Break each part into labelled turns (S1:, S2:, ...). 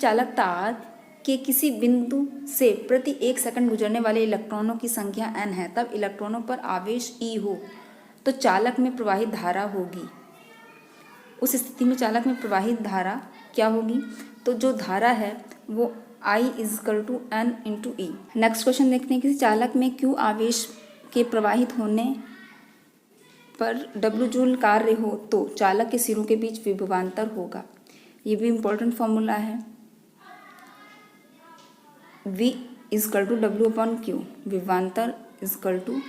S1: चालक तार के किसी बिंदु से प्रति 1 सेकंड गुजरने वाले इलेक्ट्रॉनों की संख्या n है, तब इलेक्ट्रॉनों पर आवेश E हो तो चालक में प्रवाहित धारा होगी। उस स्थिति में चालक में प्रवाहित धारा क्या होगी? तो जो धारा है वो I = N × E। Next question देखते हैं, किसी चालक में Q आवेश के प्रवाहित होने पर W जूल कार्य हो तो चालक के सिरों के बीच विभवांतर होगा। ये भी इम्पोर्टेंट फॉर्मूला है। V = W/Q, विभवांतर =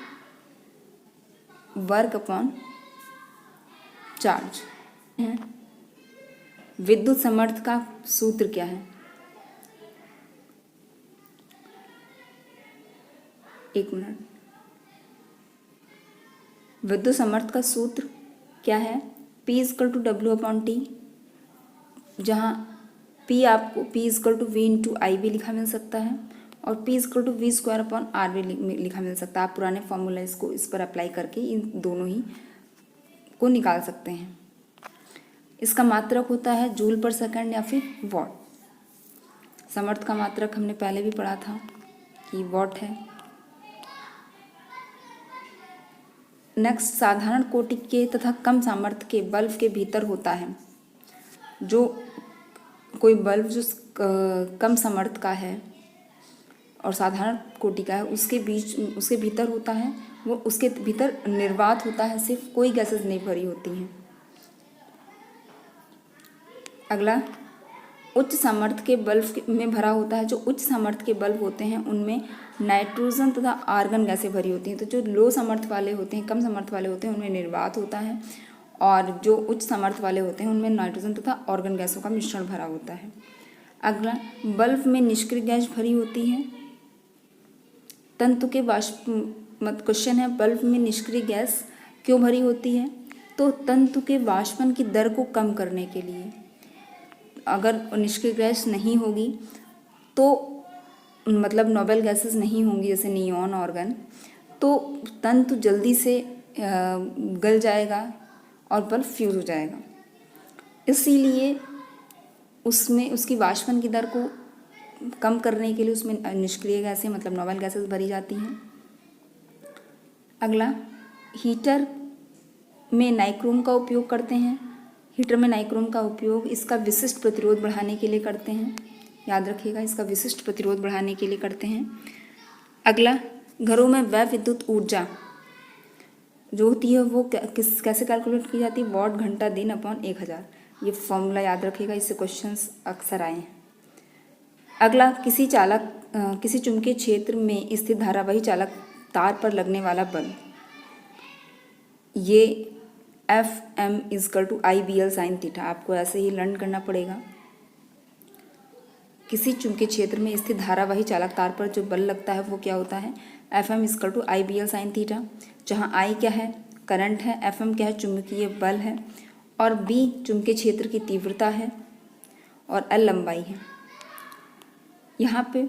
S1: वर्क अपॉन चार्ज है। विद्युत समर्थ का सूत्र क्या है? एक मिनट। विद्युत समर्थ का सूत्र क्या है? P = W/T, जहाँ P आपको P = V × I भी लिखा मिल सकता है और P = V² R भी लिखा मिल सकता है। आप पुराने फॉर्मूला इसको इस पर अप्लाई करके इन दोनों ही को निकाल सकते हैं। इसका मात्रक होता है जूल पर सेकंड या फिर वॉट। समर्थ का मात्रक हमने पहले भी पढ़ा था कि वॉट है। नेक्स्ट, साधारण कोटि के तथा कम सामर्थ्य के बल्ब के भीतर होता है। जो कोई बल्ब जो कम सामर्थ्य का है और साधारण कोटि का है उसके भीतर होता है, वो उसके भीतर निर्वात होता है, सिर्फ कोई गैसेस नहीं भरी होती हैं। अगला, उच्च सामर्थ्य के बल्ब में भरा होता है। जो उच्च सामर्थ्य के बल्ब होते हैं उनमें नाइट्रोजन तथा आर्गन गैसें भरी होती हैं। तो जो लो सामर्थ्य वाले होते हैं, कम सामर्थ्य वाले होते हैं, उनमें निर्वात होता है और जो उच्च सामर्थ्य वाले होते हैं उनमें नाइट्रोजन तथा आर्गन गैसों का मिश्रण भरा होता है। अगला, बल्ब में निष्क्रिय गैस भरी होती है। तंतु के क्वेश्चन है, बल्ब में निष्क्रिय गैस क्यों भरी होती है? तो तंतु के वाष्पन की दर को कम करने के लिए। अगर निष्क्रिय गैस नहीं होगी तो मतलब नोबल गैसेस नहीं होंगी, जैसे नियॉन, आर्गन, तो तंतु जल्दी से गल जाएगा और बल्ब फ्यूज हो जाएगा। इसीलिए उसमें उसकी वाष्पन की दर को कम करने के लिए उसमें निष्क्रिय गैसें मतलब नोबल गैसेस भरी जाती हैं। अगला, हीटर में नाइक्रोम का उपयोग करते हैं। हीटर में नाइक्रोम का उपयोग इसका विशिष्ट प्रतिरोध बढ़ाने के लिए करते हैं। याद रखिएगा, इसका विशिष्ट प्रतिरोध बढ़ाने के लिए करते हैं। अगला, घरों में व्यय विद्युत ऊर्जा जो होती है वो कैसे कैलकुलेट की जाती है? वॉट घंटा दिन अपॉन 1000। ये फॉर्मूला याद रखिएगा, इससे क्वेश्चंस अक्सर आए हैं। अगला, किसी चुंबकीय क्षेत्र में स्थित धारावाही चालक तार पर लगने वाला बल, ये Fm = IBL sin थीटा। आपको ऐसे ही लर्न करना पड़ेगा। किसी चुंबकीय क्षेत्र में स्थित धारावाही चालक तार पर जो बल लगता है वो क्या होता है? Fm = IBL sin थीटा, जहाँ I क्या है? करंट है, Fm क्या है? चुंबकीय बल है और B चुंबकीय क्षेत्र की तीव्रता है और L लंबाई है। यहाँ पे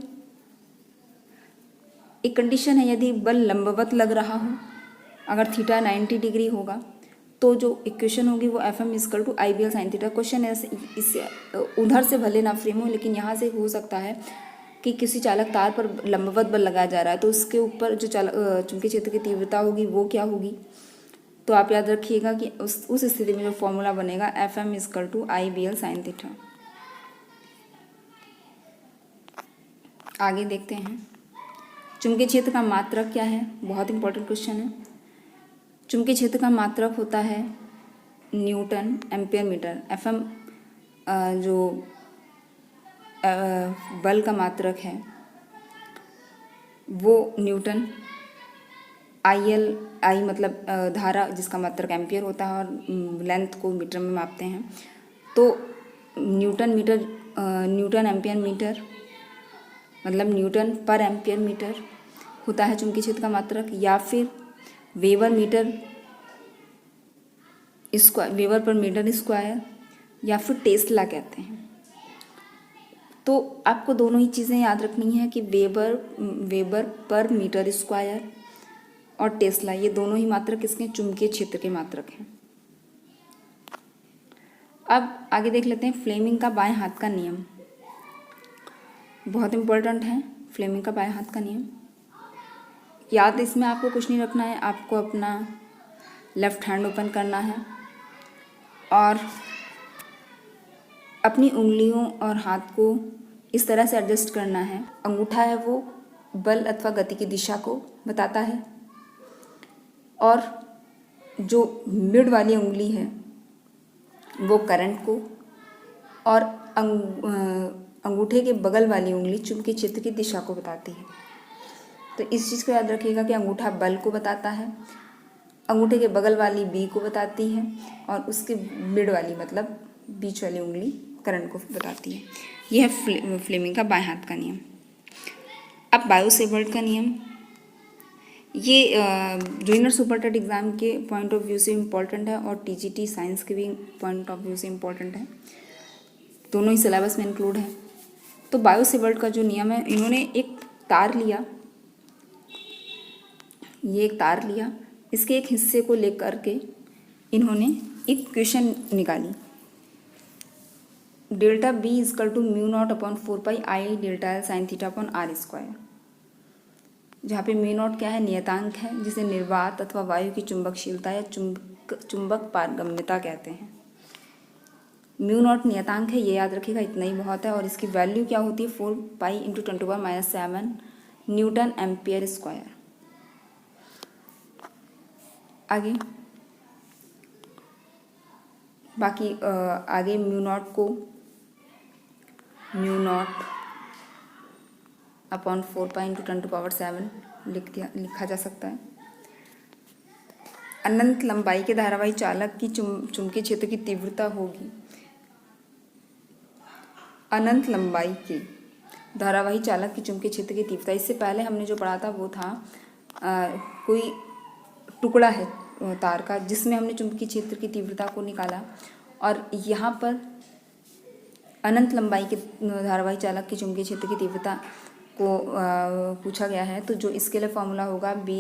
S1: एक कंडीशन है, यदि बल लंबवत लग रहा हो, अगर थीटा 90 डिग्री होगा तो जो इक्वेशन होगी वो Fm = IBL sin theta. Question इससे उधर से भले ना फ्रेम हो, लेकिन यहाँ से हो सकता है कि किसी चालक तार पर लंबवत बल लगाया जा रहा है तो उसके ऊपर जो चुंबकीय क्षेत्र की तीव्रता होगी वो क्या होगी? तो आप याद रखिएगा कि उस स्थिति में जो फॉर्मूला बनेगा Fm = IBL sin थीटा। आगे देखते हैं, चुंबकीय क्षेत्र का मात्रक क्या है? बहुत इंपॉर्टेंट क्वेश्चन है। चुंबकीय क्षेत्र का मात्रक होता है न्यूटन एम्पियर मीटर। Fm जो बल का मात्रक है वो न्यूटन, I मतलब धारा जिसका मात्रक एम्पियर होता है और लेंथ को मीटर में मापते हैं, तो न्यूटन एम्पियर मीटर मतलब न्यूटन पर एम्पियर मीटर होता है चुंबकीय क्षेत्र का मात्रक, या फिर वेबर पर मीटर स्क्वायर, या फिर टेस्ला कहते हैं। तो आपको दोनों ही चीज़ें याद रखनी है कि वेबर पर मीटर स्क्वायर और टेस्ला, ये दोनों ही मात्रक किसके? चुंबकीय क्षेत्र के मात्रक हैं। अब आगे देख लेते हैं फ्लेमिंग का बाएं हाथ का नियम। बहुत इम्पोर्टेंट है फ्लेमिंग का बाएं हाथ का नियम। याद इसमें आपको कुछ नहीं रखना है, आपको अपना लेफ्ट हैंड ओपन करना है और अपनी उंगलियों और हाथ को इस तरह से एडजस्ट करना है। अंगूठा है वो बल अथवा गति की दिशा को बताता है और जो मिड वाली उंगली है वो करंट को और अंगूठे के बगल वाली उंगली चुंबकीय क्षेत्र की दिशा को बताती है। तो इस चीज़ को याद रखिएगा कि अंगूठा बल को बताता है, अंगूठे के बगल वाली बी को बताती है और उसके मिड वाली मतलब बीच वाली उंगली करंट को बताती है। यह है फ्लेमिंग का बाएं हाथ का नियम। अब बायो-सेवर्ट का नियम, ये जूनियर सुपर टेट एग्ज़ाम के पॉइंट ऑफ व्यू से इम्पॉर्टेंट है और टीजीटी साइंस के भी पॉइंट ऑफ व्यू से इम्पॉर्टेंट है, दोनों ही सिलेबस में इंक्लूड है। तो बायो-सेवर्ट का जो नियम है, इन्होंने एक तार लिया, ये एक तार लिया, इसके एक हिस्से को लेकर के इन्होंने एक इक्वेशन निकाली, delta B is equal to mu naught upon 4 pi delta L sine theta upon r square, जहाँ पे म्यू नॉट क्या है, नियतांक है जिसे निर्वात अथवा वायु की चुंबकशीलता या चुंबक पारगम्यता कहते हैं। म्यू नॉट नियतांक है, ये याद रखिएगा, इतना ही बहुत है। और इसकी वैल्यू क्या होती है, 4 pi into 10⁻⁻7 Newton ampere square. आगे बाकी आगे म्यू नॉट को mu naught upon 4 pi into 10⁻7 लिखा जा सकता है। अनंत लंबाई के धारावाही चालक की चुंबकीय क्षेत्र की तीव्रता होगी, अनंत लंबाई के धारावाही चालक की चुंबकीय क्षेत्र की तीव्रता। इससे पहले हमने जो पढ़ा था वो था कोई टुकड़ा है तार का जिसमें हमने चुंबकीय क्षेत्र की तीव्रता को निकाला, और यहाँ पर अनंत लंबाई के धारावाही चालक की चुंबकीय क्षेत्र की तीव्रता को पूछा गया है। तो जो इसके लिए फॉर्मूला होगा B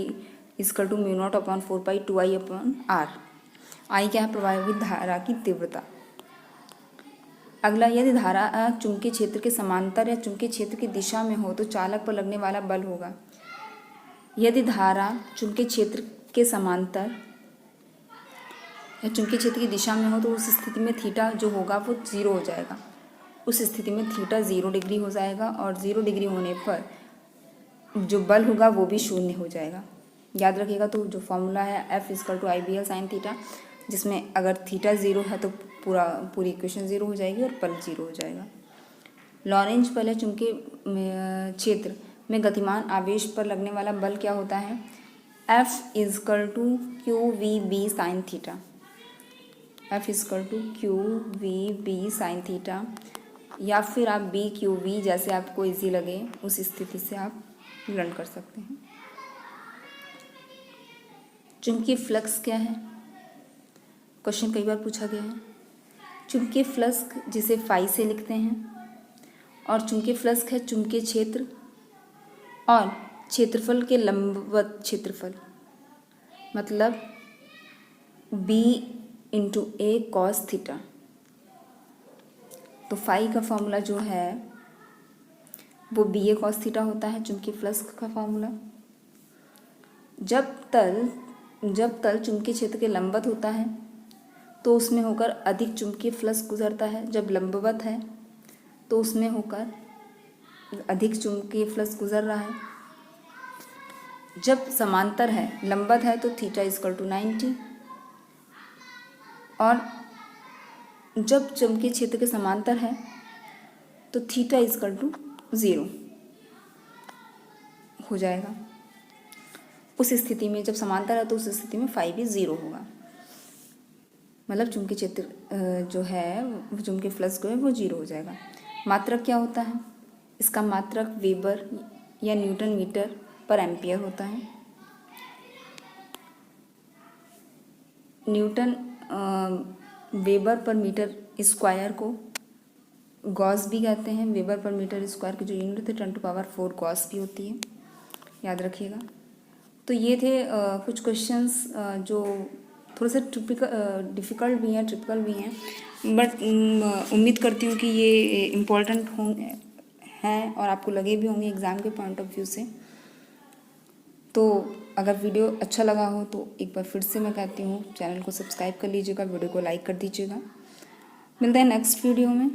S1: is equal to mu naught upon 4 pi 2i upon R. I क्या है, प्रवाहित धारा की तीव्रता। अगला, यदि धारा चुंबकीय क्षेत्र के समांतर या चुंबकीय क्षेत्र की दिशा में हो तो चालक पर लगने वाला बल होगा। यदि धारा चुंबकीय क्षेत्र के समांतर या चुंबकीय क्षेत्र की दिशा में हो तो उस स्थिति में थीटा जो होगा वो 0 हो जाएगा। उस स्थिति में थीटा 0 डिग्री हो जाएगा और 0 डिग्री होने पर जो बल होगा वो भी शून्य हो जाएगा। याद रखिएगा, तो जो फॉर्मूला है F is equal to IBL sine theta, जिसमें अगर थीटा 0 है तो पूरी इक्वेशन 0 हो जाएगी और बल 0 हो जाएगा। लॉरेंज बल है, चुंबकीय क्षेत्र में गतिमान आवेश पर लगने वाला बल क्या होता है, F is equal to QVB sine theta. F is equal to QVB sine theta, या फिर आप BQV जैसे आपको इजी लगे उस स्थिति से आप लर्न कर सकते हैं। चुंबकीय फ्लक्स क्या है, क्वेश्चन कई बार पूछा गया है। चुंबकीय फ्लक्स जिसे फाई से लिखते हैं, और चुंबकीय फ्लक्स है चुंबकीय क्षेत्र और क्षेत्रफल के लंबवत क्षेत्रफल, मतलब B into A cos theta. तो फाई का फॉर्मूला जो है वो BA कॉस थीटा होता है, चुंबकीय फ्लक्स का फॉर्मूला। जब तल चुंबकीय क्षेत्र के लंबवत होता है तो उसमें होकर अधिक चुंबकीय फ्लक्स गुजरता है, जब लंबवत है तो उसमें होकर अधिक चुंबकीय फ्लक्स गुजर रहा है। जब समांतर है, लंबवत है, तो थीटा इजकल टू 90, और जब चुंबकीय क्षेत्र के समांतर है तो थीटा इजकल टू 0 हो जाएगा। उस स्थिति में जब समांतर है तो उस स्थिति में फाई भी 0 होगा, मतलब चुंबकीय क्षेत्र जो है वो चुंबकीय फ्लक्स जो है वो 0 हो जाएगा। मात्रक क्या होता है, इसका मात्रक वेबर या न्यूटन मीटर पर एम्पियर होता है। Newton weber per metre square को गॉस भी कहते हैं। वेबर पर मीटर स्क्वायर की जो यूनिट है 10⁴ गॉस भी होती है, याद रखिएगा। तो ये थे कुछ क्वेश्चंस जो थोड़ा सा डिफ़िकल्ट भी हैं, ट्रिपिकल भी हैं, बट उम्मीद करती हूँ कि ये इम्पोर्टेंट हैं और आपको लगे भी होंगे एग्ज़ाम के पॉइंट ऑफ व्यू से। तो अगर वीडियो अच्छा लगा हो तो एक बार फिर से मैं कहती हूँ चैनल को सब्सक्राइब कर लीजिएगा, वीडियो को लाइक कर दीजिएगा। मिलते हैं नेक्स्ट वीडियो में।